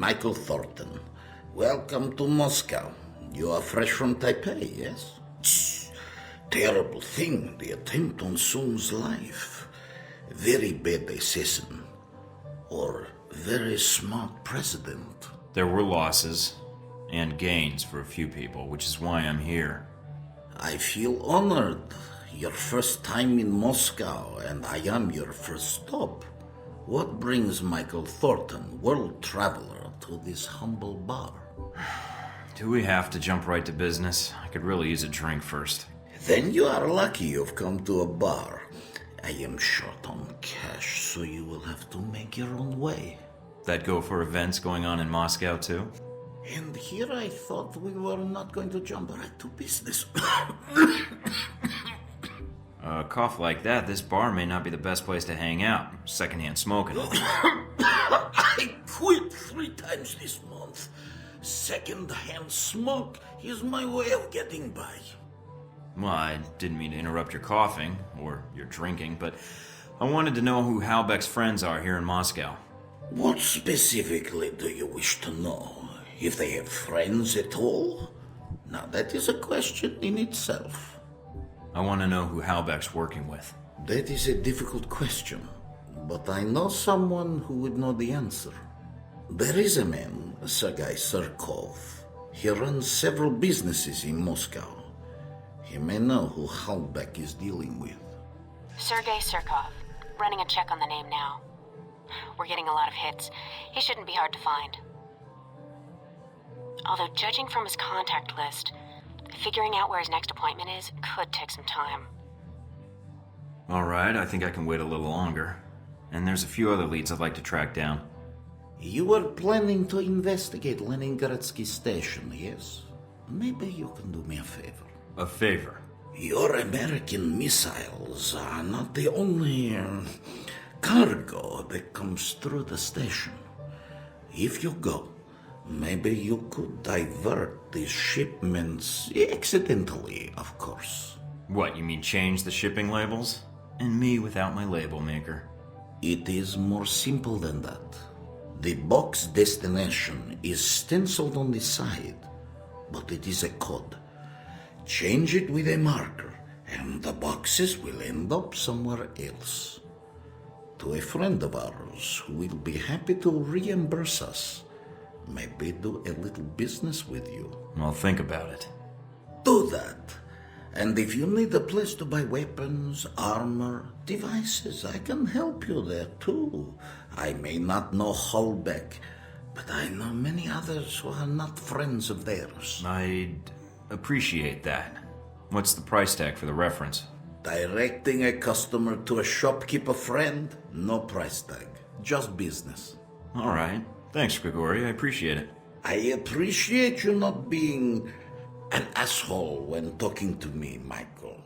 Michael Thornton. Welcome to Moscow. You are fresh from Taipei, yes? Tch, terrible thing, the attempt on Sung's life. Very bad assassin. Or very smart president. There were losses and gains for a few people, which is why I'm here. I feel honored. Your first time in Moscow, and I am your first stop. What brings Michael Thornton, world traveler, to this humble bar? Do we have to jump right to business? I could really use a drink first. Then you are lucky you've come to a bar. I am short on cash, so you will have to make your own way. That go for events going on in Moscow, too? And here I thought we were not going to jump right to business. A cough like that, this bar may not be the best place to hang out. Secondhand smoking. I quit 3 times this month. Second-hand smoke is my way of getting by. Well, I didn't mean to interrupt your coughing, or your drinking, but I wanted to know who Halbeck's friends are here in Moscow. What specifically do you wish to know? If they have friends at all? Now that is a question in itself. I want to know who Halbeck's working with. That is a difficult question, but I know someone who would know the answer. There is a man, Sergei Surkov. He runs several businesses in Moscow. He may know who Halbeck is dealing with. Sergei Surkov. Running a check on the name now. We're getting a lot of hits. He shouldn't be hard to find. Although judging from his contact list, figuring out where his next appointment is could take some time. Alright, I think I can wait a little longer. And there's a few other leads I'd like to track down. You were planning to investigate Leningradsky station, yes? Maybe you can do me a favor. A favor? Your American missiles are not the only cargo that comes through the station. If you go, maybe you could divert these shipments accidentally, of course. What, you mean change the shipping labels? And me without my label maker? It is more simple than that. The box destination is stenciled on the side, but it is a code. Change it with a marker, and the boxes will end up somewhere else. To a friend of ours who will be happy to reimburse us. Maybe do a little business with you. I'll think about it. Do that. And if you need a place to buy weapons, armor, devices, I can help you there too. I may not know Halbeck, but I know many others who are not friends of theirs. I'd appreciate that. What's the price tag for the reference? Directing a customer to a shopkeeper friend? No price tag. Just business. All right. Thanks, Grigory. I appreciate it. I appreciate you not being an asshole when talking to me, Michael.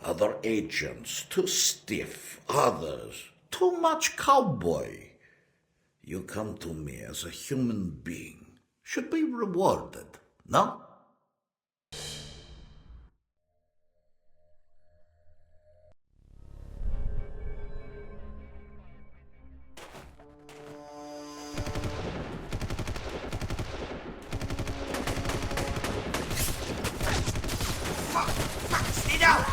Other agents, too stiff. Others, too much cowboy. You come to me as a human being. Should be rewarded, no? Stay down!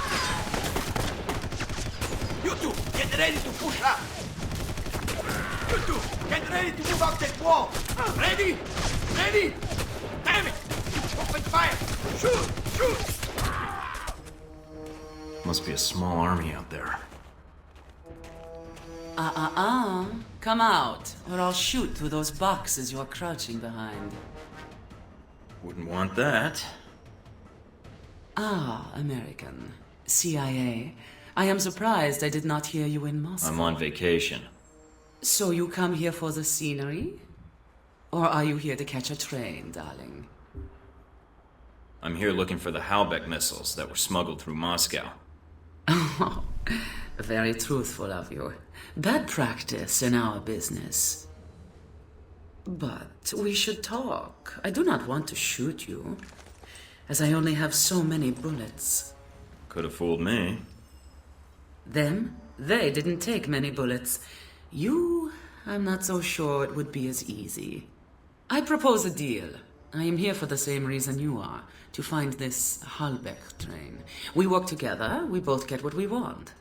You two, get ready to push up! You two, get ready to move up that wall! Ready? Ready? Damn it! Open fire! Shoot! Shoot! Must be a small army out there. Come out, or I'll shoot through those boxes you're crouching behind. Wouldn't want that. Ah, American. CIA. I am surprised I did not hear you in Moscow. I'm on vacation. So you come here for the scenery? Or are you here to catch a train, darling? I'm here looking for the Halbeck missiles that were smuggled through Moscow. Oh, very truthful of you. Bad practice in our business. But we should talk. I do not want to shoot you, as I only have so many bullets. Could have fooled me. Them? They didn't take many bullets. You, I'm not so sure it would be as easy. I propose a deal. I am here for the same reason you are, to find this Halbeck train. We work together, we both get what we want.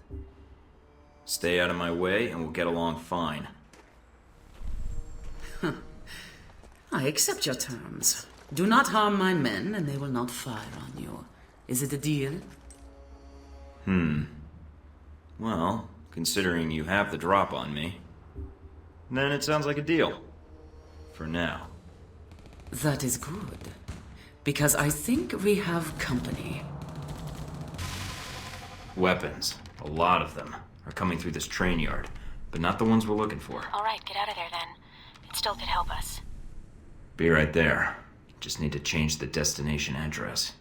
Stay out of my way and we'll get along fine. I accept your terms. Do not harm my men, and they will not fire on you. Is it a deal? Well, considering you have the drop on me, then it sounds like a deal. For now. That is good. Because I think we have company. Weapons. A lot of them are coming through this train yard, but not the ones we're looking for. All right, get out of there then. It still could help us. Be right there. Just need to change the destination address.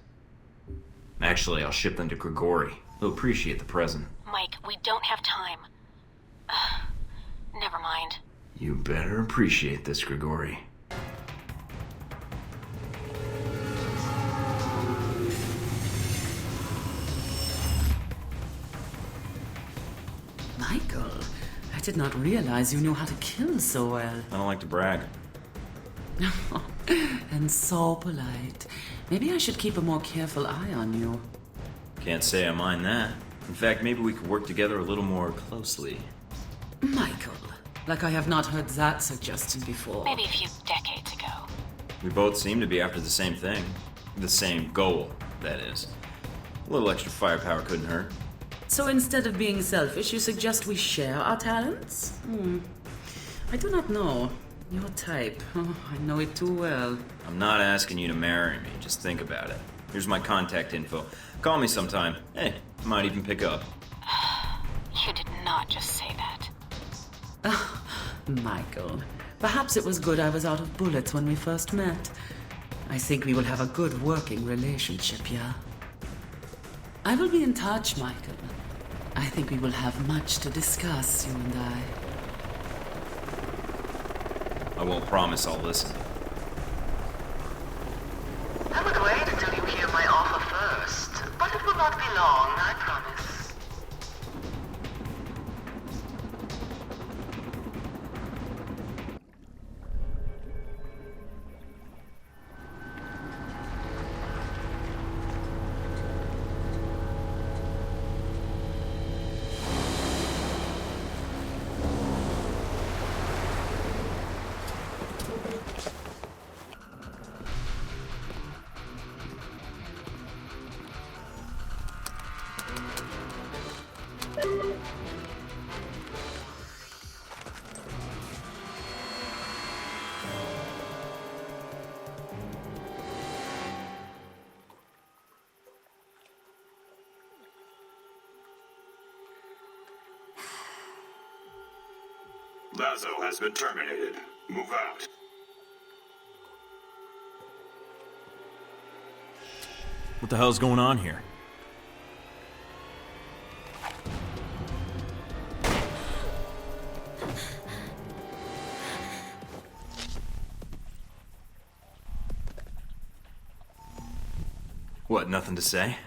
Actually, I'll ship them to Grigori. He'll appreciate the present. Mike, we don't have time. Never mind. You better appreciate this, Grigori. Michael, I did not realize you knew how to kill so well. I don't like to brag. And so polite. Maybe I should keep a more careful eye on you. Can't say I mind that. In fact, maybe we could work together a little more closely. Michael, like I have not heard that suggestion before. Maybe a few decades ago. We both seem to be after the same thing. The same goal, that is. A little extra firepower couldn't hurt. So instead of being selfish, you suggest we share our talents? I do not know. Your type. Oh, I know it too well. I'm not asking you to marry me, just think about it. Here's my contact info. Call me sometime. Hey, I might even pick up. You did not just say that. Michael, perhaps it was good I was out of bullets when we first met. I think we will have a good working relationship, yeah? I will be in touch, Michael. I think we will have much to discuss, you and I. I won't promise I'll listen. I would wait until you hear my offer first, but it will not be long, I promise. Lazo has been terminated. Move out. What the hell's going on here? What, nothing to say?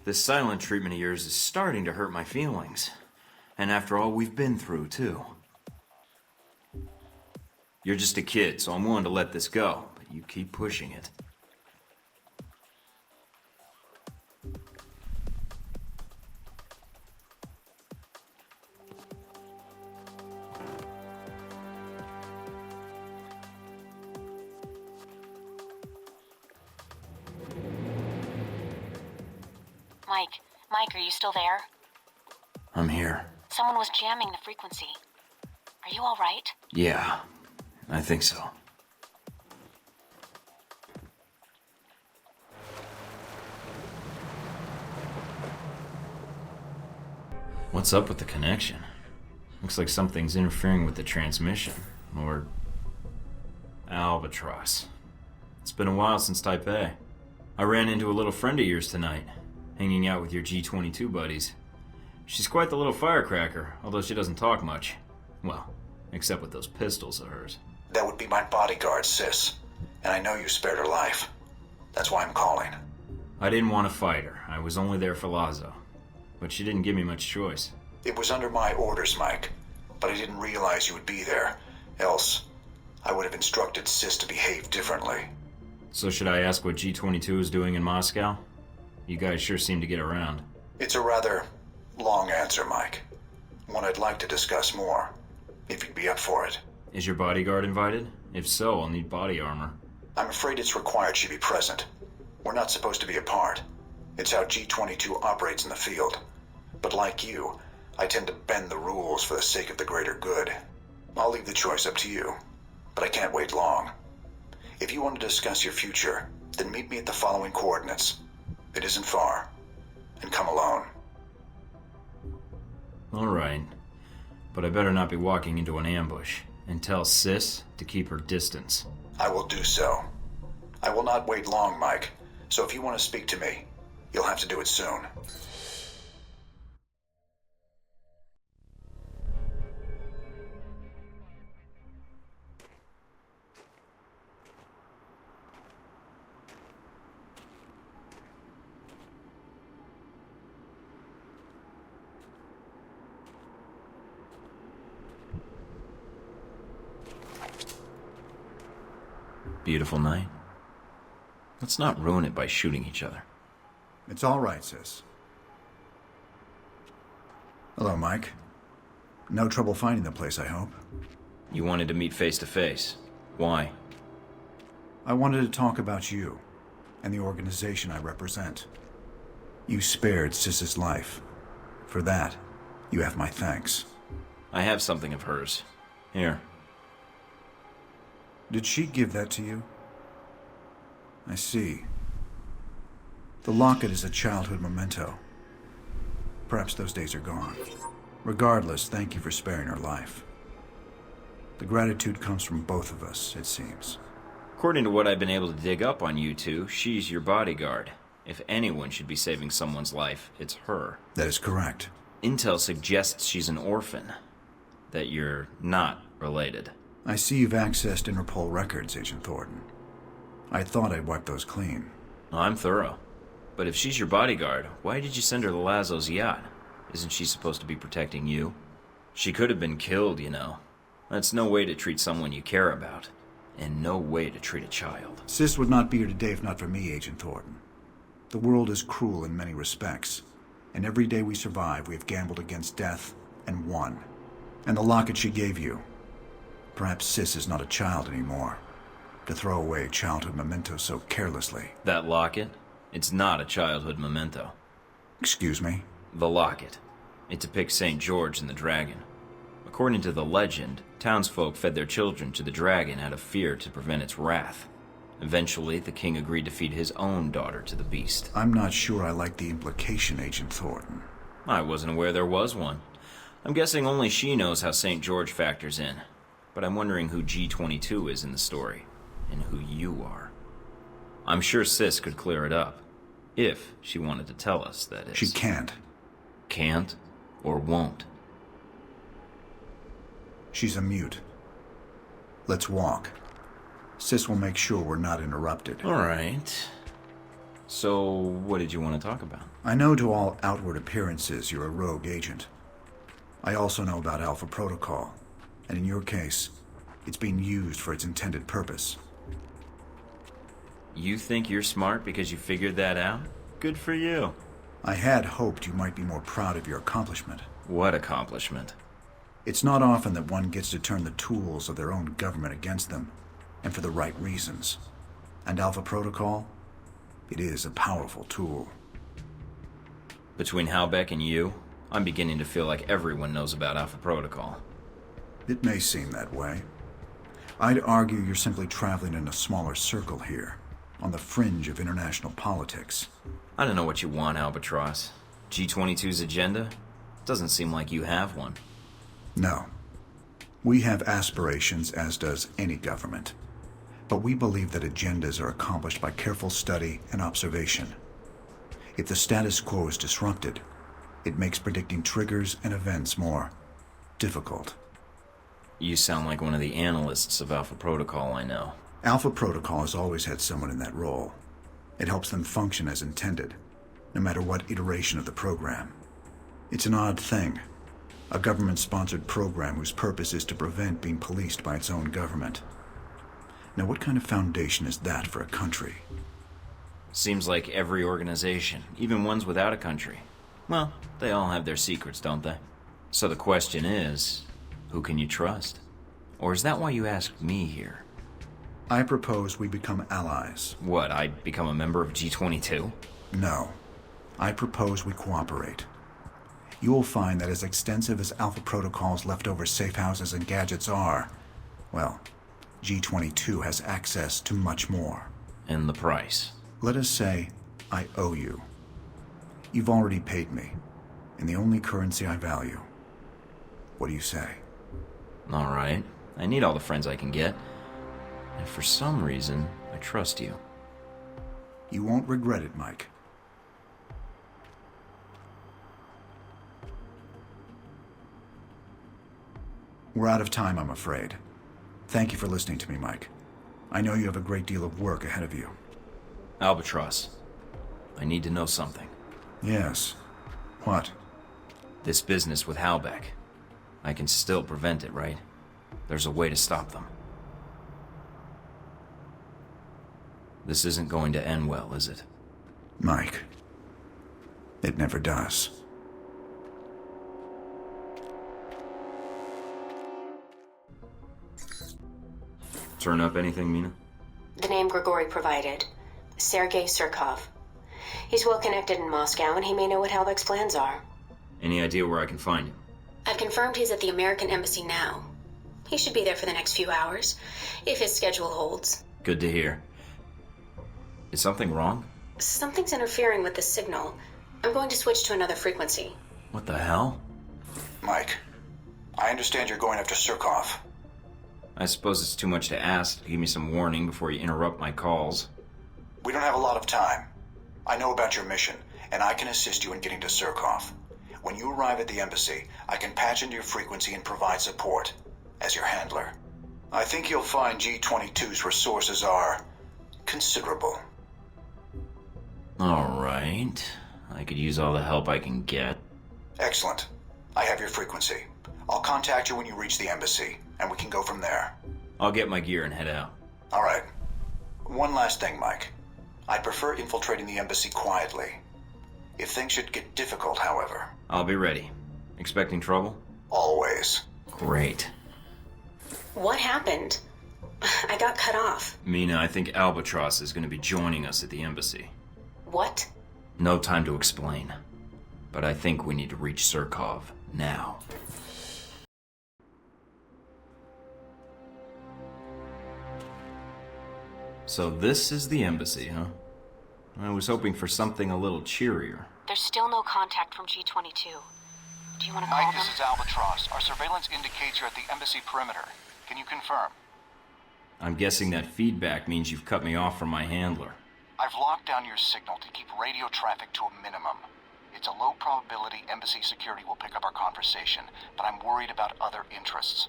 This silent treatment of yours is starting to hurt my feelings. And after all we've been through, too. You're just a kid, so I'm willing to let this go, but you keep pushing it. Mike, are you still there? I'm here. Someone was jamming the frequency. Are you all right? Yeah, I think so. What's up with the connection? Looks like something's interfering with the transmission. Or Albatross. It's been a while since Taipei. I ran into a little friend of yours tonight, hanging out with your G-22 buddies. She's quite the little firecracker, although she doesn't talk much. Well, except with those pistols of hers. That would be my bodyguard, sis. And I know you spared her life. That's why I'm calling. I didn't want to fight her. I was only there for Lazo. But she didn't give me much choice. It was under my orders, Mike. But I didn't realize you would be there. Else, I would have instructed Sis to behave differently. So should I ask what G22 is doing in Moscow? You guys sure seem to get around. It's a rather long answer, Mike. One I'd like to discuss more, if you'd be up for it. Is your bodyguard invited? If so, I'll need body armor. I'm afraid it's required she be present. We're not supposed to be apart. It's how G22 operates in the field. But like you, I tend to bend the rules for the sake of the greater good. I'll leave the choice up to you, but I can't wait long. If you want to discuss your future, then meet me at the following coordinates. It isn't far. And come alone. Alright. But I better not be walking into an ambush. And tell Sis to keep her distance. I will do so. I will not wait long, Mike. So if you want to speak to me, you'll have to do it soon. Beautiful night. Let's not ruin it by shooting each other. It's all right, Sis. Hello, Mike. No trouble finding the place, I hope. You wanted to meet face to face. Why? I wanted to talk about you and the organization I represent. You spared Sis's life. For that, you have my thanks. I have something of hers. Here. Did she give that to you? I see. The locket is a childhood memento. Perhaps those days are gone. Regardless, thank you for sparing her life. The gratitude comes from both of us, it seems. According to what I've been able to dig up on you two, she's your bodyguard. If anyone should be saving someone's life, it's her. That is correct. Intel suggests she's an orphan. That you're not related. I see you've accessed Interpol records, Agent Thornton. I thought I'd wipe those clean. I'm thorough. But if she's your bodyguard, why did you send her to Laszlo's yacht? Isn't she supposed to be protecting you? She could have been killed, you know. That's no way to treat someone you care about. And no way to treat a child. Sis would not be here today if not for me, Agent Thornton. The world is cruel in many respects. And every day we survive, we have gambled against death and won. And the locket she gave you. Perhaps Sis is not a child anymore. To throw away childhood mementos so carelessly. That locket? It's not a childhood memento. Excuse me? The locket. It depicts St. George and the dragon. According to the legend, townsfolk fed their children to the dragon out of fear to prevent its wrath. Eventually, the king agreed to feed his own daughter to the beast. I'm not sure I like the implication, Agent Thornton. I wasn't aware there was one. I'm guessing only she knows how St. George factors in. But I'm wondering who G22 is in the story, and who you are. I'm sure Sis could clear it up. If she wanted to tell us, that is. She can't. Can't? Or won't? She's a mute. Let's walk. Sis will make sure we're not interrupted. All right. So, what did you want to talk about? I know to all outward appearances you're a rogue agent. I also know about Alpha Protocol, and in your case, it's being used for its intended purpose. You think you're smart because you figured that out? Good for you. I had hoped you might be more proud of your accomplishment. What accomplishment? It's not often that one gets to turn the tools of their own government against them, and for the right reasons. And Alpha Protocol? It is a powerful tool. Between Halbeck and you, I'm beginning to feel like everyone knows about Alpha Protocol. It may seem that way. I'd argue you're simply traveling in a smaller circle here, on the fringe of international politics. I don't know what you want, Albatross. G22's agenda? Doesn't seem like you have one. No. We have aspirations, as does any government. But we believe that agendas are accomplished by careful study and observation. If the status quo is disrupted, it makes predicting triggers and events more difficult. You sound like one of the analysts of Alpha Protocol I know. Alpha Protocol has always had someone in that role. It helps them function as intended, no matter what iteration of the program. It's an odd thing. A government-sponsored program whose purpose is to prevent being policed by its own government. Now, what kind of foundation is that for a country? Seems like every organization, even ones without a country. Well, they all have their secrets, don't they? So the question is, who can you trust? Or is that why you asked me here? I propose we become allies. What, I become a member of G22? No. I propose we cooperate. You will find that as extensive as Alpha Protocol's leftover safe houses and gadgets are, well, G22 has access to much more. And the price? Let us say I owe you. You've already paid me, in the only currency I value. What do you say? All right. I need all the friends I can get. And for some reason, I trust you. You won't regret it, Mike. We're out of time, I'm afraid. Thank you for listening to me, Mike. I know you have a great deal of work ahead of you. Albatross, I need to know something. Yes. What? This business with Halbeck. I can still prevent it, right? There's a way to stop them. This isn't going to end well, is it? Mike, it never does. Turn up anything, Mina? The name Grigori provided. Sergei Surkov. He's well connected in Moscow, and he may know what Halbeck's plans are. Any idea where I can find him? I've confirmed he's at the American Embassy now. He should be there for the next few hours, if his schedule holds. Good to hear. Is something wrong? Something's interfering with the signal. I'm going to switch to another frequency. What the hell? Mike, I understand you're going after Surkov. I suppose it's too much to ask to give me some warning before you interrupt my calls. We don't have a lot of time. I know about your mission, and I can assist you in getting to Surkov. When you arrive at the embassy, I can patch into your frequency and provide support, as your handler. I think you'll find G22's resources are considerable. All right. I could use all the help I can get. Excellent. I have your frequency. I'll contact you when you reach the embassy, and we can go from there. I'll get my gear and head out. All right. One last thing, Mike. I'd prefer infiltrating the embassy quietly. If things should get difficult, however... I'll be ready. Expecting trouble? Always. Great. What happened? I got cut off. Mina, I think Albatross is going to be joining us at the embassy. What? No time to explain. But I think we need to reach Surkov now. So this is the embassy, huh? I was hoping for something a little cheerier. There's still no contact from G22. Do you want to call Mike, them? this is Albatross. Our surveillance indicates you're at the embassy perimeter. Can you confirm? I'm guessing that feedback means you've cut me off from my handler. I've locked down your signal to keep radio traffic to a minimum. It's a low probability embassy security will pick up our conversation, but I'm worried about other interests.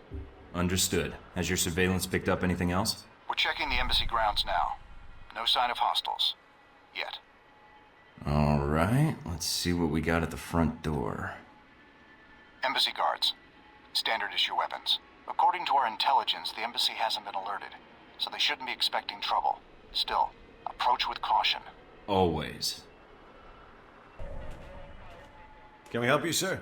Understood. Has your surveillance picked up anything else? We're checking the embassy grounds now. No sign of hostiles. Yet. All right, let's see what we got at the front door. Embassy guards. Standard issue weapons. According to our intelligence, the embassy hasn't been alerted, so they shouldn't be expecting trouble. Still, approach with caution. Always. Can we help you, sir?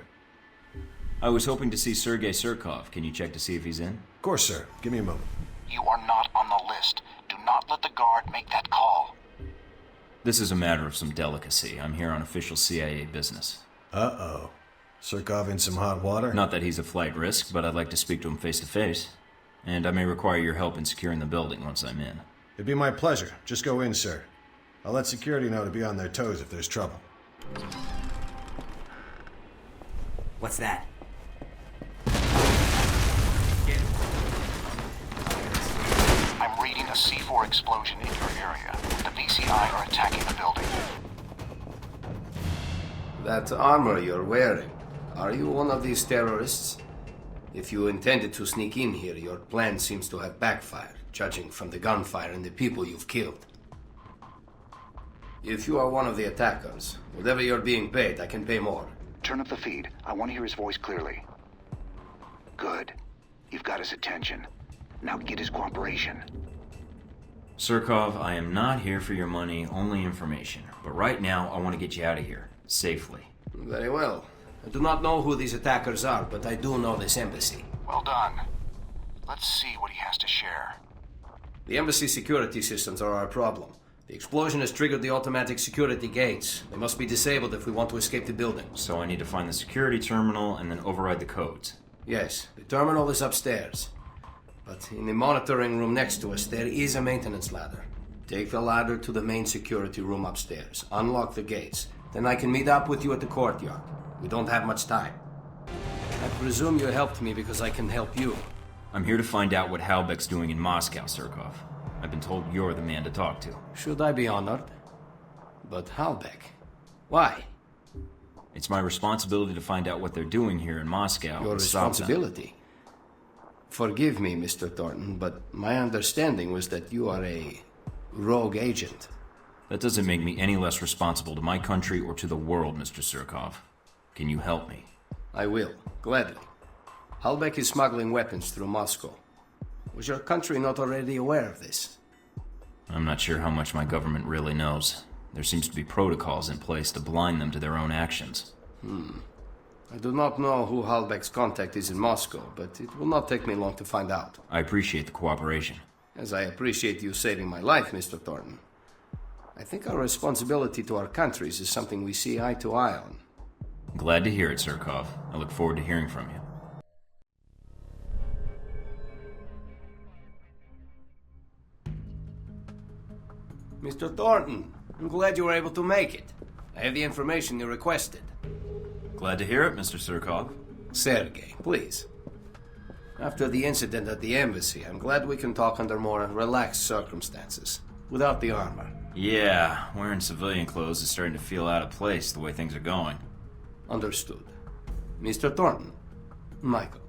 I was hoping to see Sergei Surkov. Can you check to see if he's in? Of course, sir. Give me a moment. You are not on the list. Do not let the guard make that call. This is a matter of some delicacy. I'm here on official CIA business. Uh-oh. Surkov in some hot water? Not that he's a flight risk, but I'd like to speak to him face to face. And I may require your help in securing the building once I'm in. It'd be my pleasure. Just go in, sir. I'll let security know to be on their toes if there's trouble. What's that? I'm reading a C4 explosion in your area. The VCI are attacking the building. That armor you're wearing, are you one of these terrorists? If you intended to sneak in here, your plan seems to have backfired, judging from the gunfire and the people you've killed. If you are one of the attackers, whatever you're being paid, I can pay more. Turn up the feed. I want to hear his voice clearly. Good. You've got his attention. Now get his cooperation. Surkov, I am not here for your money, only information. But right now, I want to get you out of here. Safely. Very well. I do not know who these attackers are, but I do know this embassy. Well done. Let's see what he has to share. The embassy security systems are our problem. The explosion has triggered the automatic security gates. They must be disabled if we want to escape the building. So I need to find the security terminal and then override the codes. Yes, the terminal is upstairs. But in the monitoring room next to us, there is a maintenance ladder. Take the ladder to the main security room upstairs. Unlock the gates. Then I can meet up with you at the courtyard. We don't have much time. I presume you helped me because I can help you. I'm here to find out what Halbeck's doing in Moscow, Surkov. I've been told you're the man to talk to. Should I be honored? But Halbeck? Why? It's my responsibility to find out what they're doing here in Moscow. Your responsibility? Forgive me, Mr. Thornton, but my understanding was that you are a rogue agent. That doesn't make me any less responsible to my country or to the world, Mr. Surkov. Can you help me? I will, gladly. Halbeck is smuggling weapons through Moscow. Was your country not already aware of this? I'm not sure how much my government really knows. There seems to be protocols in place to blind them to their own actions. I do not know who Halbeck's contact is in Moscow, but it will not take me long to find out. I appreciate the cooperation. As I appreciate you saving my life, Mr. Thornton. I think our responsibility to our countries is something we see eye to eye on. Glad to hear it, Surkov. I look forward to hearing from you. Mr. Thornton, I'm glad you were able to make it. I have the information you requested. Glad to hear it, Mr. Surkov. Sergei, please. After the incident at the embassy, I'm glad we can talk under more relaxed circumstances, without the armor. Yeah, wearing civilian clothes is starting to feel out of place the way things are going. Understood. Mr. Thornton, Michael,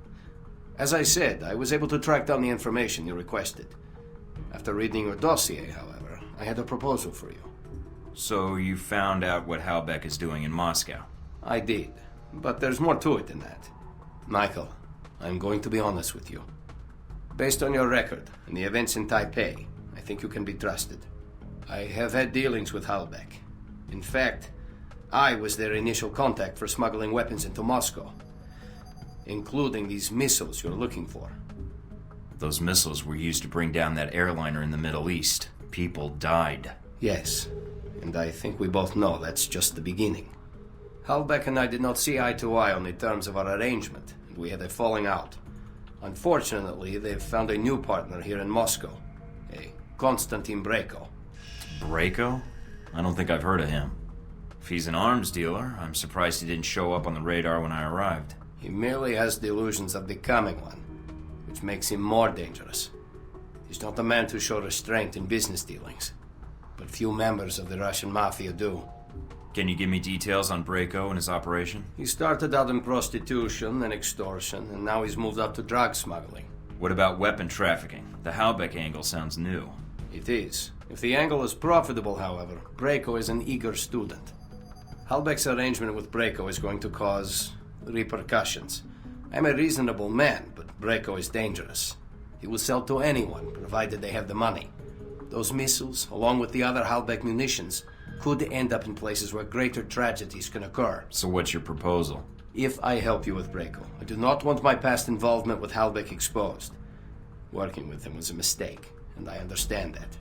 as I said, I was able to track down the information you requested. After reading your dossier, however, I had a proposal for you. So you found out what Halbeck is doing in Moscow? I did, but there's more to it than that. Michael, I'm going to be honest with you. Based on your record and the events in Taipei, I think you can be trusted. I have had dealings with Halbeck. In fact, I was their initial contact for smuggling weapons into Moscow, including these missiles you're looking for. Those missiles were used to bring down that airliner in the Middle East. People died. Yes, and I think we both know that's just the beginning. Halbeck and I did not see eye to eye on the terms of our arrangement, and we had a falling out. Unfortunately, they've found a new partner here in Moscow, a Konstantin Brayko. Brayko? I don't think I've heard of him. If he's an arms dealer, I'm surprised he didn't show up on the radar when I arrived. He merely has delusions of becoming one, which makes him more dangerous. He's not a man to show restraint in business dealings, but few members of the Russian mafia do. Can you give me details on Brayko and his operation? He started out in prostitution and extortion, and now he's moved up to drug smuggling. What about weapon trafficking? The Halbeck angle sounds new. It is. If the angle is profitable, however, Brayko is an eager student. Halbeck's arrangement with Brayko is going to cause repercussions. I'm a reasonable man, but Brayko is dangerous. He will sell to anyone, provided they have the money. Those missiles, along with the other Halbeck munitions, could end up in places where greater tragedies can occur. So what's your proposal? If I help you with Brayko, I do not want my past involvement with Halbeck exposed. Working with him was a mistake, and I understand that.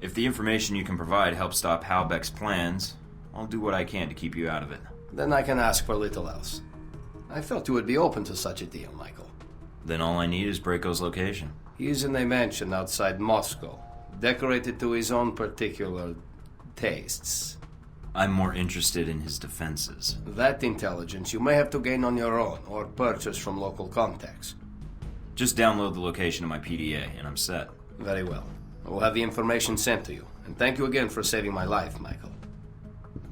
If the information you can provide helps stop Halbeck's plans, I'll do what I can to keep you out of it. Then I can ask for little else. I felt you would be open to such a deal, Michael. Then all I need is Brayko's location. He is in a mansion outside Moscow, decorated to his own particular tastes. I'm more interested in his defenses. That intelligence you may have to gain on your own, or purchase from local contacts. Just download the location of my PDA, and I'm set. Very well. I will have the information sent to you. And thank you again for saving my life, Michael.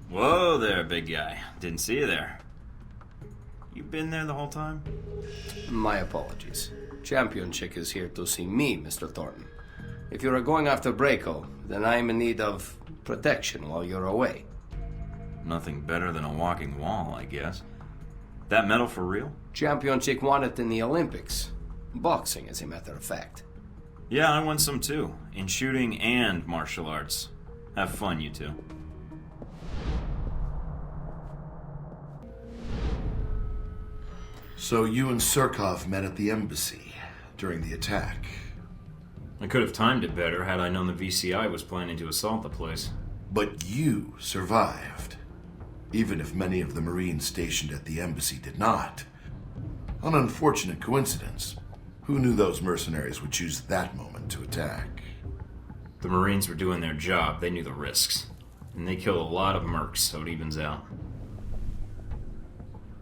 Whoa there, big guy. Didn't see you there. You been there the whole time? My apologies. Champion Chick is here to see me, Mr. Thornton. If you are going after Brayko, then I am in need of protection while you're away. Nothing better than a walking wall, I guess. That medal for real? Champion Chick won it in the Olympics. Boxing, as a matter of fact. Yeah, I won some too, in shooting and martial arts. Have fun, you two. So you and Surkov met at the embassy during the attack. I could have timed it better had I known the VCI was planning to assault the place. But you survived, even if many of the Marines stationed at the embassy did not. An unfortunate coincidence. Who knew those mercenaries would choose that moment to attack? The Marines were doing their job. They knew the risks. And they killed a lot of mercs, so it evens out.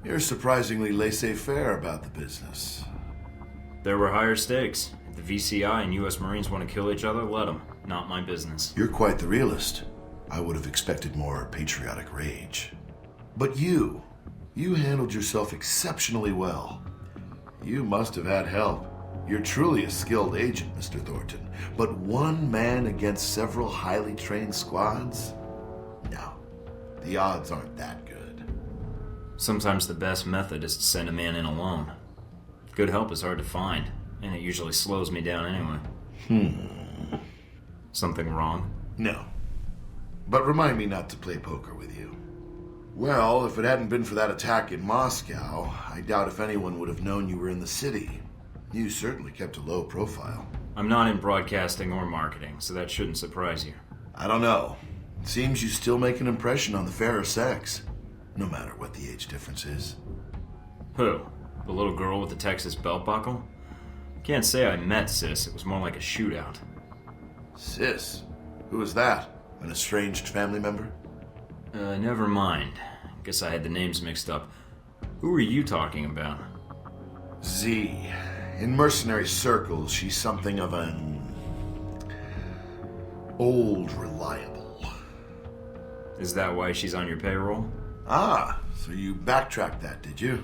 You're surprisingly laissez-faire about the business. There were higher stakes. If the VCI and US Marines want to kill each other, let them. Not my business. You're quite the realist. I would have expected more patriotic rage. But you handled yourself exceptionally well. You must have had help. You're truly a skilled agent, Mr. Thornton. But one man against several highly trained squads? No. The odds aren't that good. Sometimes the best method is to send a man in alone. Good help is hard to find, and it usually slows me down anyway. Something wrong? No. But remind me not to play poker with you. Well, if it hadn't been for that attack in Moscow, I doubt if anyone would have known you were in the city. You certainly kept a low profile. I'm not in broadcasting or marketing, so that shouldn't surprise you. I don't know. It seems you still make an impression on the fairer sex, no matter what the age difference is. Who? The little girl with the Texas belt buckle? Can't say I met Sis. It was more like a shootout. Sis? Who was that? An estranged family member? Never mind. Guess I had the names mixed up. Who are you talking about? Z. In mercenary circles, she's something of an... old reliable. Is that why she's on your payroll? Ah, so you backtracked that, did you?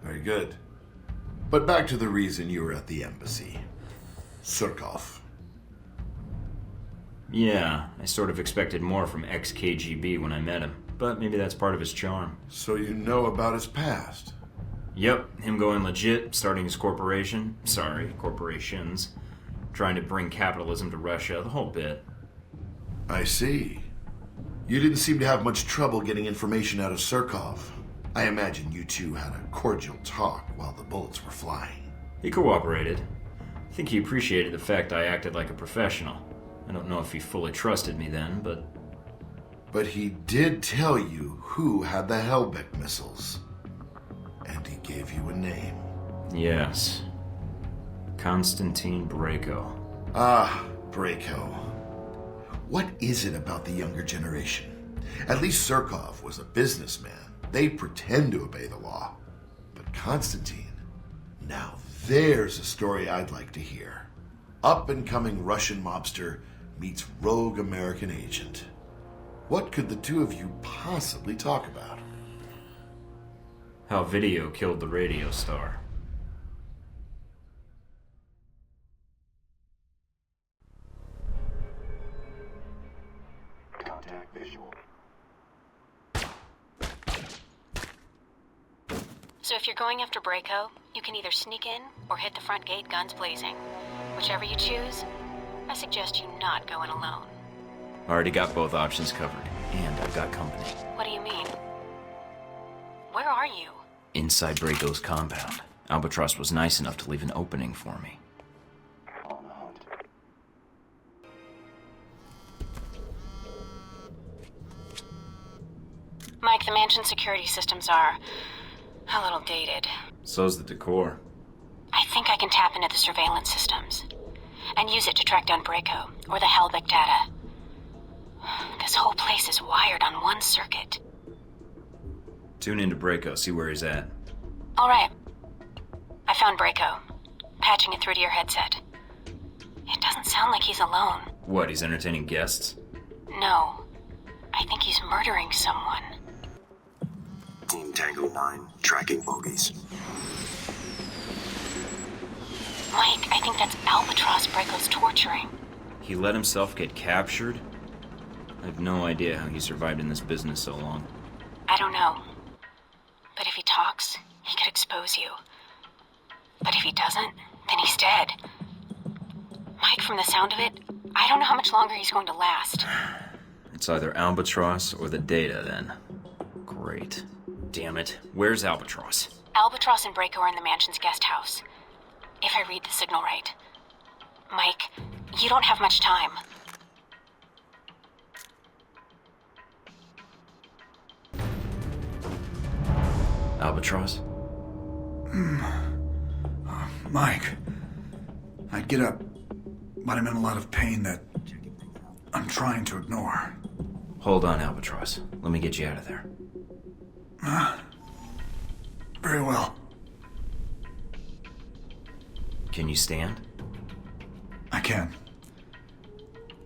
Very good. But back to the reason you were at the embassy. Surkov. Yeah, I sort of expected more from ex-KGB when I met him, but maybe that's part of his charm. So you know about his past? Yep, him going legit, starting his corporation. Sorry, corporations. Trying to bring capitalism to Russia, the whole bit. I see. You didn't seem to have much trouble getting information out of Surkov. I imagine you two had a cordial talk while the bullets were flying. He cooperated. I think he appreciated the fact I acted like a professional. I don't know if he fully trusted me then, but... But he did tell you who had the Hellbeck missiles. And he gave you a name. Yes. Konstantin Brayko. Ah, Brayko. What is it about the younger generation? At least Surkov was a businessman. They pretend to obey the law. But Konstantin, now there's a story I'd like to hear. Up-and-coming Russian mobster meets rogue American agent. What could the two of you possibly talk about? How video killed the radio star. Contact visual. So if you're going after Brayko, you can either sneak in or hit the front gate guns blazing. Whichever you choose, I suggest you not go in alone. Already got both options covered, and I've got company. What do you mean? Where are you? Inside Brayko's compound. Albatross was nice enough to leave an opening for me. On the hunt. Mike, the mansion security systems are a little dated. So's the decor. I think I can tap into the surveillance systems and use it to track down Brayko or the Hellbeck data. This whole place is wired on one circuit. Tune into Brayko, see where he's at. All right. I found Brayko. Patching it through to your headset. It doesn't sound like he's alone. What, he's entertaining guests? No. I think he's murdering someone. Team Tango 9, tracking bogies. Mike, I think that's Albatross Brayko's torturing. He let himself get captured? I have no idea how he survived in this business so long. I don't know. But if he talks, he could expose you. But if he doesn't, then he's dead. Mike, from the sound of it, I don't know how much longer he's going to last. It's either Albatross or the data, then. Great. Damn it. Where's Albatross? Albatross and Braco are in the mansion's guest house. If I read the signal right. Mike, you don't have much time. Albatross? Mike. I'd get up, but I'm in a lot of pain that I'm trying to ignore. Hold on, Albatross. Let me get you out of there. Very well. Can you stand? I can.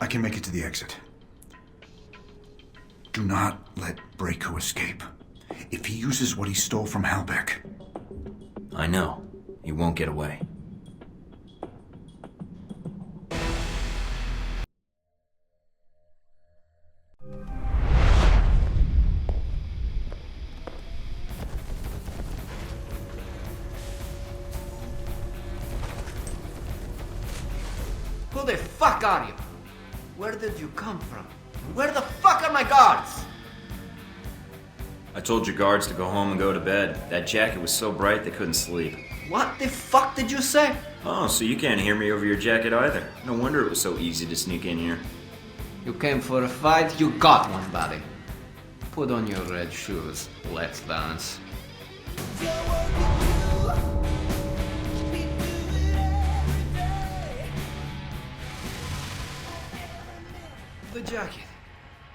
I can make it to the exit. Do not let Braco escape. If he uses what he stole from Halbeck... I know. He won't get away. Who the fuck are you? Where did you come from? Where the fuck are my guards? I told your guards to go home and go to bed. That jacket was so bright they couldn't sleep. What the fuck did you say? Oh, so you can't hear me over your jacket either. No wonder it was so easy to sneak in here. You came for a fight, you got one, buddy. Put on your red shoes. Let's dance. The jacket.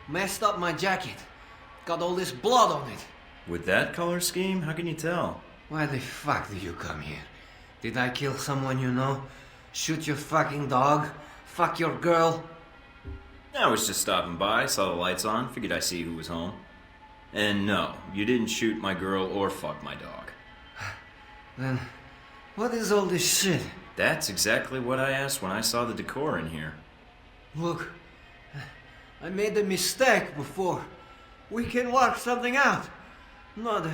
Messed up my jacket. Got all this blood on it. With that color scheme, how can you tell? Why the fuck did you come here? Did I kill someone you know? Shoot your fucking dog? Fuck your girl? I was just stopping by, saw the lights on, figured I'd see who was home. And no, you didn't shoot my girl or fuck my dog. Then, what is all this shit? That's exactly what I asked when I saw the decor in here. Look, I made a mistake before. We can work something out. Not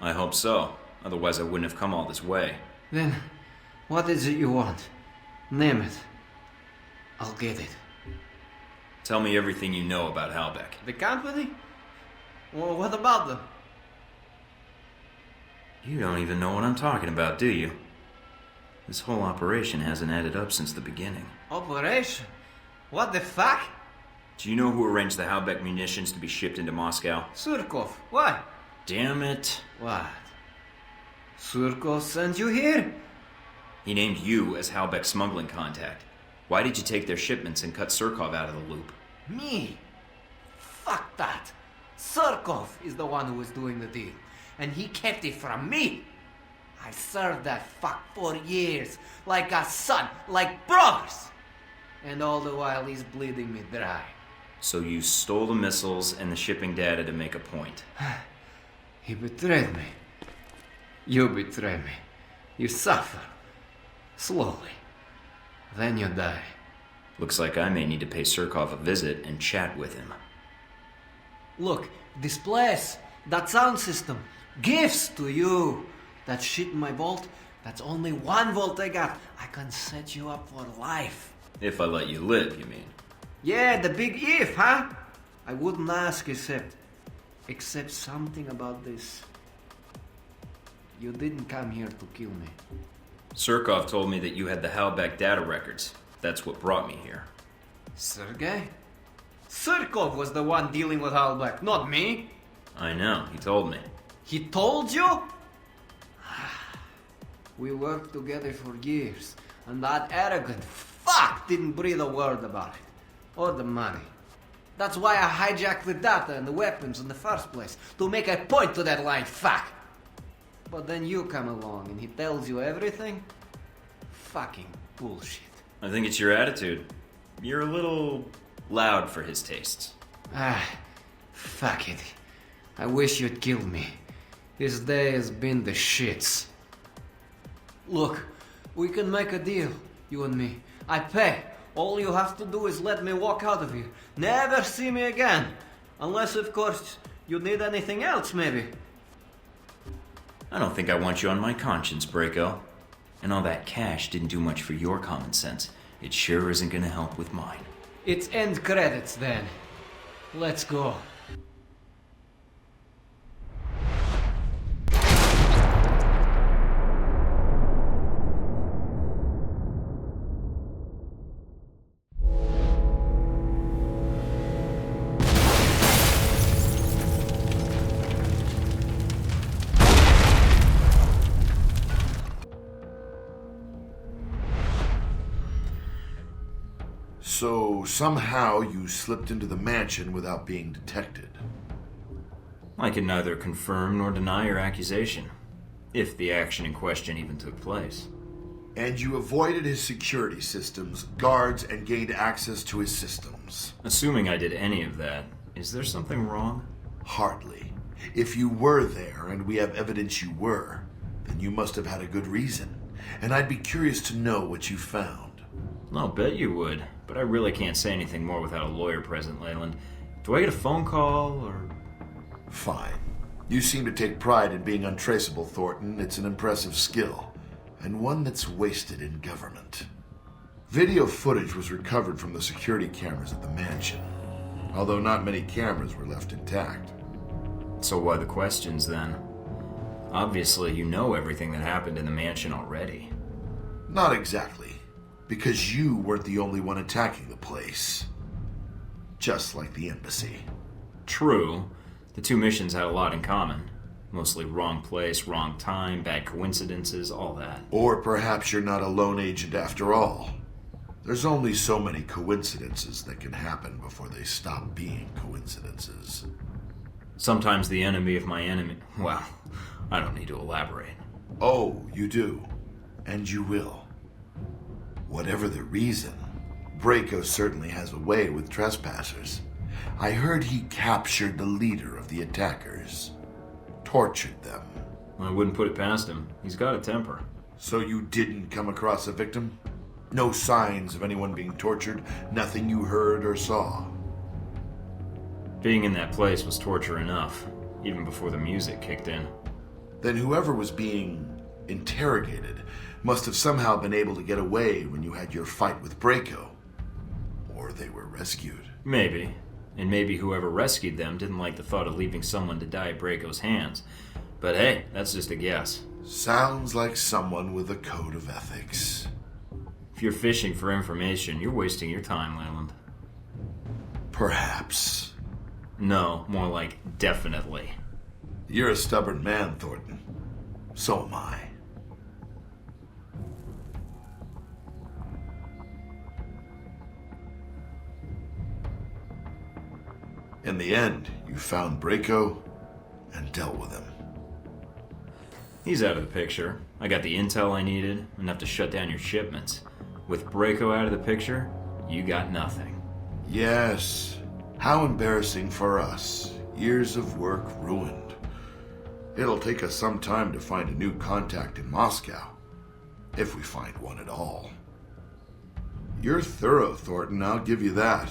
I hope so. Otherwise I wouldn't have come all this way. Then, what is it you want? Name it. I'll get it. Tell me everything you know about Halbeck. The company? Well, what about them? You don't even know what I'm talking about, do you? This whole operation hasn't added up since the beginning. Operation? What the fuck? Do you know who arranged the Halbeck munitions to be shipped into Moscow? Surkov. Why? Damn it. What? Surkov sent you here? He named you as Halbeck's smuggling contact. Why did you take their shipments and cut Surkov out of the loop? Me? Fuck that. Surkov is the one who was doing the deal. And he kept it from me. I served that fuck for years. Like a son. Like brothers. And all the while he's bleeding me dry. So you stole the missiles and the shipping data to make a point. He betrayed me. You betray me. You suffer. Slowly. Then you die. Looks like I may need to pay Surkov a visit and chat with him. Look, this place, that sound system, gifts to you. That shit in my vault, that's only 1 vault I got. I can set you up for life. If I let you live, you mean? Yeah, the big if, huh? I wouldn't ask except something about this. You didn't come here to kill me. Surkov told me that you had the Halbeck data records. That's what brought me here. Sergei? Surkov was the one dealing with Halbeck, not me. I know, he told me. He told you? We worked together for years, and that arrogant fuck didn't breathe a word about it. Or the money. That's why I hijacked the data and the weapons in the first place, to make a point to that lying fuck. But then you come along and he tells you everything? Fucking bullshit. I think it's your attitude. You're a little loud for his tastes. Fuck it. I wish you'd killed me. This day has been the shits. Look, we can make a deal, you and me. I pay. All you have to do is let me walk out of here. Never see me again. Unless, of course, you need anything else, maybe. I don't think I want you on my conscience, Braco. And all that cash didn't do much for your common sense. It sure isn't gonna help with mine. It's end credits then. Let's go. So somehow you slipped into the mansion without being detected. I can neither confirm nor deny your accusation, if the action in question even took place. And you avoided his security systems, guards, and gained access to his systems. Assuming I did any of that, is there something wrong? Hardly. If you were there, and we have evidence you were, then you must have had a good reason. And I'd be curious to know what you found. I'll bet you would, but I really can't say anything more without a lawyer present, Leyland. Do I get a phone call, or...? Fine. You seem to take pride in being untraceable, Thornton. It's an impressive skill, and one that's wasted in government. Video footage was recovered from the security cameras at the mansion, although not many cameras were left intact. So why the questions, then? Obviously, you know everything that happened in the mansion already. Not exactly. Because you weren't the only one attacking the place. Just like the embassy. True. The two missions had a lot in common. Mostly wrong place, wrong time, bad coincidences, all that. Or perhaps you're not a lone agent after all. There's only so many coincidences that can happen before they stop being coincidences. Sometimes the enemy of my enemy... Well, I don't need to elaborate. Oh, you do. And you will. Whatever the reason, Braco certainly has a way with trespassers. I heard he captured the leader of the attackers. Tortured them. I wouldn't put it past him. He's got a temper. So you didn't come across a victim? No signs of anyone being tortured? Nothing you heard or saw? Being in that place was torture enough, even before the music kicked in. Then whoever was being interrogated must have somehow been able to get away when you had your fight with Braco. Or they were rescued. Maybe. And maybe whoever rescued them didn't like the thought of leaving someone to die at Braco's hands. But hey, that's just a guess. Sounds like someone with a code of ethics. If you're fishing for information, you're wasting your time, Leyland. Perhaps. No, more like definitely. You're a stubborn man, Thornton. So am I. In the end, you found Braco and dealt with him. He's out of the picture. I got the intel I needed, enough to shut down your shipments. With Braco out of the picture, you got nothing. Yes. How embarrassing for us. Years of work ruined. It'll take us some time to find a new contact in Moscow. If we find one at all. You're thorough, Thornton, I'll give you that.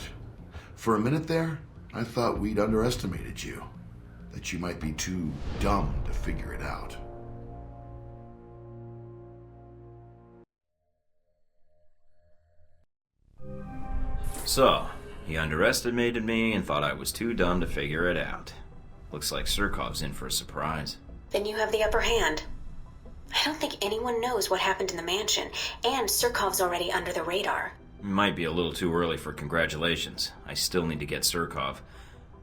For a minute there, I thought we'd underestimated you. That you might be too dumb to figure it out. So, he underestimated me and thought I was too dumb to figure it out. Looks like Surkov's in for a surprise. Then you have the upper hand. I don't think anyone knows what happened in the mansion, and Surkov's already under the radar. Might be a little too early for congratulations. I still need to get Surkov.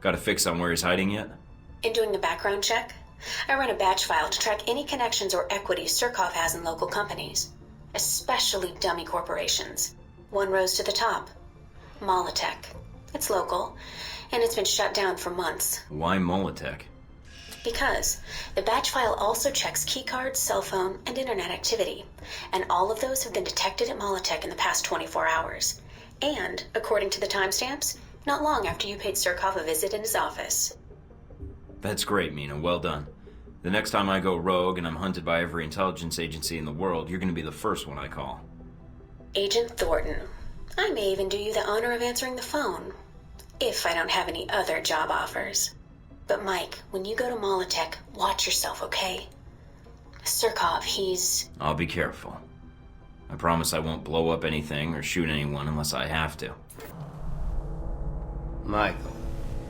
Got a fix on where he's hiding yet? In doing a background check, I run a batch file to track any connections or equities Surkov has in local companies, especially dummy corporations. One rose to the top. Molotech. It's local, and it's been shut down for months. Why Molotech? Because the batch file also checks keycards, cell phone, and internet activity, and all of those have been detected at Molotech in the past 24 hours. And, according to the timestamps, not long after you paid Surkov a visit in his office. That's great, Mina. Well done. The next time I go rogue and I'm hunted by every intelligence agency in the world, you're going to be the first one I call. Agent Thornton. I may even do you the honor of answering the phone, if I don't have any other job offers. But Mike, when you go to Molotech, watch yourself, okay? Surkov, he's... I'll be careful. I promise I won't blow up anything or shoot anyone unless I have to. Michael.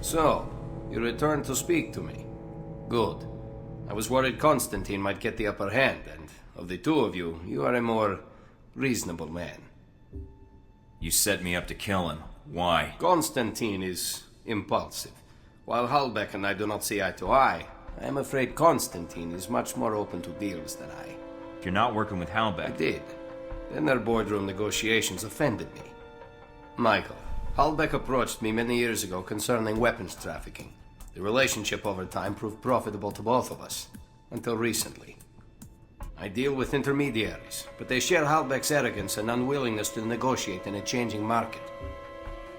So, you returned to speak to me. Good. I was worried Constantine might get the upper hand, and of the two of you, you are a more reasonable man. You set me up to kill him. Why? Constantine is impulsive. While Halbeck and I do not see eye to eye, I am afraid Constantine is much more open to deals than I. You're not working with Halbeck. I did. Then their boardroom negotiations offended me. Michael, Halbeck approached me many years ago concerning weapons trafficking. The relationship over time proved profitable to both of us, until recently. I deal with intermediaries, but they share Halbeck's arrogance and unwillingness to negotiate in a changing market.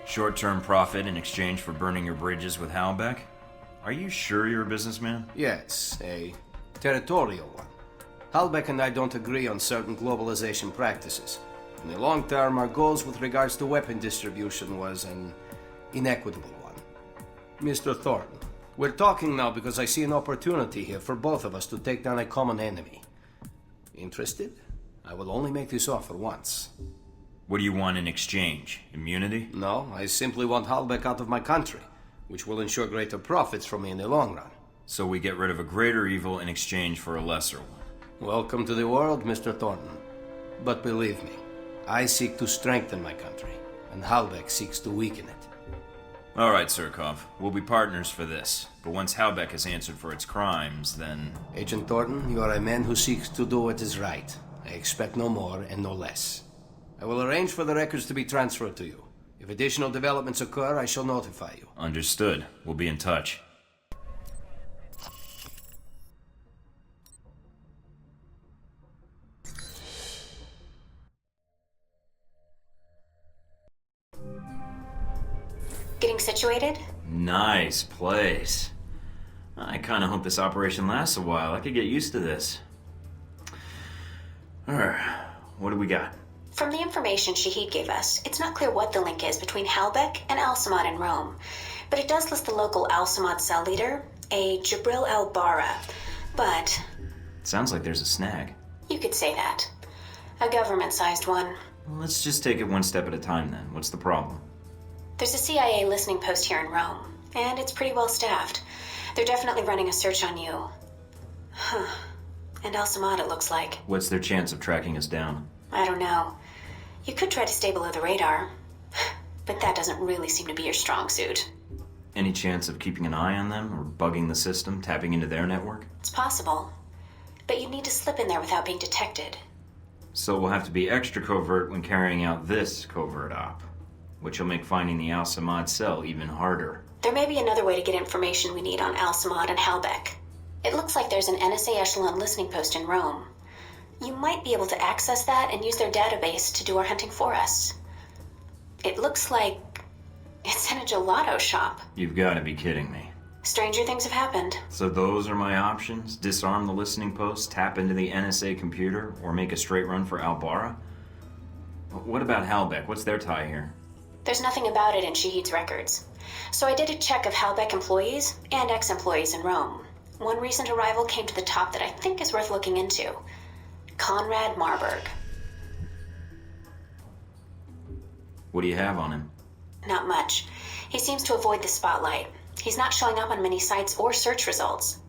Short-term profit in exchange for burning your bridges with Halbeck? Are you sure you're a businessman? Yes, a territorial one. Halbeck and I don't agree on certain globalization practices. In the long term, our goals with regards to weapon distribution was an inequitable one. Mr. Thornton, we're talking now because I see an opportunity here for both of us to take down a common enemy. Interested? I will only make this offer once. What do you want in exchange? Immunity? No, I simply want Halbeck out of my country, which will ensure greater profits for me in the long run. So we get rid of a greater evil in exchange for a lesser one. Welcome to the world, Mr. Thornton. But believe me, I seek to strengthen my country, and Halbeck seeks to weaken it. All right, Surkov. We'll be partners for this. But once Halbeck has answered for its crimes, then... Agent Thornton, you are a man who seeks to do what is right. I expect no more and no less. I will arrange for the records to be transferred to you. If additional developments occur, I shall notify you. Understood. We'll be in touch. Getting situated? Nice place. I kind of hope this operation lasts a while. I could get used to this. Alright, what do we got? From the information Shahid gave us, it's not clear what the link is between Halbeck and Al-Samad in Rome. But it does list the local Al-Samad cell leader, a Jibril al-Bara. But... Sounds like there's a snag. You could say that. A government-sized one. Let's just take it one step at a time then. What's the problem? There's a CIA listening post here in Rome, and it's pretty well staffed. They're definitely running a search on you. Huh. And Al-Samad, it looks like. What's their chance of tracking us down? I don't know. You could try to stay below the radar, but that doesn't really seem to be your strong suit. Any chance of keeping an eye on them, or bugging the system, tapping into their network? It's possible, but you'd need to slip in there without being detected. So we'll have to be extra covert when carrying out this covert op, which will make finding the Al-Samad cell even harder. There may be another way to get information we need on Al-Samad and Halbeck. It looks like there's an NSA echelon listening post in Rome. You might be able to access that and use their database to do our hunting for us. It looks like it's in a gelato shop. You've got to be kidding me. Stranger things have happened. So those are my options? Disarm the listening post, tap into the NSA computer, or make a straight run for Al-Bara? What about Halbeck? What's their tie here? There's nothing about it in Shahid's records. So I did a check of Halbeck employees and ex-employees in Rome. One recent arrival came to the top that I think is worth looking into. Conrad Marburg. What do you have on him? Not much. He seems to avoid the spotlight. He's not showing up on many sites or search results.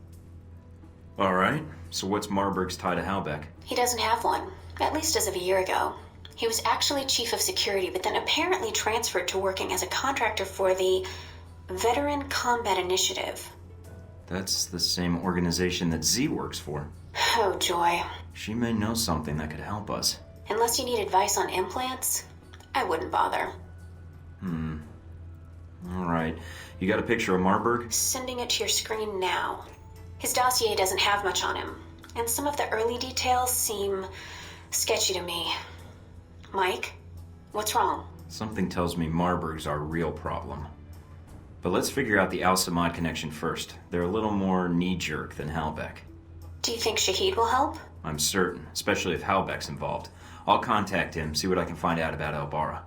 All right. So what's Marburg's tie to Halbeck? He doesn't have one, at least as of a year ago. He was actually chief of security, but then apparently transferred to working as a contractor for the Veteran Combat Initiative. That's the same organization that Z works for. Oh, joy. She may know something that could help us. Unless you need advice on implants, I wouldn't bother. All right. You got a picture of Marburg? Sending it to your screen now. His dossier doesn't have much on him, and some of the early details seem sketchy to me. Mike, what's wrong? Something tells me Marburg's our real problem. But let's figure out the Al-Samad connection first. They're a little more knee-jerk than Halbeck. Do you think Shahid will help? I'm certain, especially if Halbeck's involved. I'll contact him, see what I can find out about Al-Bara.